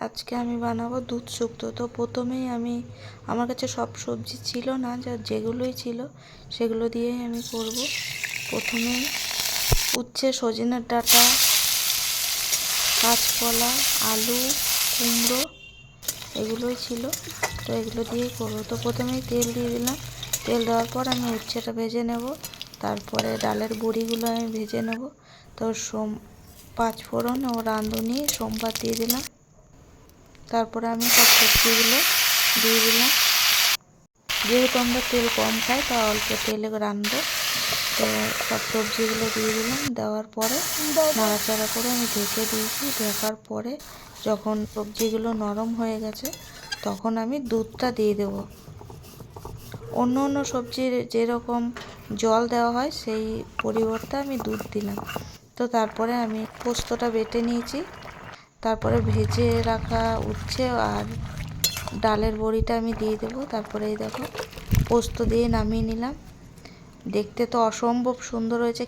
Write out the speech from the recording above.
আজকে আমি বানাবো দুধ শুক্তো। তো প্রথমেই আমার কাছে সব সবজি ছিল না, যেগুলোই ছিল সেগুলো দিয়েই আমি করব। প্রথমেই উচ্ছে, সজনের ডাঁটা, কাঁচকলা, আলু, কুমড়ো এগুলোই ছিল। তো এগুলো দিয়েই করবো। তো প্রথমেই তেল দিয়ে দিলাম। তেল দেওয়ার পর আমি উচ্ছেটা ভেজে নেব, তারপরে ডালের বড়িগুলো আমি ভেজে নেব। তো পাঁচফোড়ন ও রাঁধুনি সোমবার দিয়ে দিলাম। তারপরে আমি সব সবজিগুলো দিয়ে দিলাম। যেহেতু আমরা তেল কম খাই তা অল্প তেলে রাঁধবো। তো সব সবজিগুলো দিয়ে দিলাম। দেওয়ার পরে নাড়াচাড়া করে আমি ঢেকে দিয়েছি। ঢাকার পরে যখন সবজিগুলো নরম হয়ে গেছে তখন আমি দুধটা দিয়ে দেব। অন্য অন্য সবজির যেরকম জল দেওয়া হয় সেই পরিবর্তে আমি দুধ দিলাম। তো তারপরে আমি পোস্তটা বেটে নিয়েছি। তারপরে ভেজে রাখা উচ্ছে আর ডালের বড়িটা আমি দিয়ে দেবো। তারপরে এই দেখো পোস্ত দিয়ে নামিয়ে নিলাম। দেখতে তো অসম্ভব সুন্দর হয়েছে।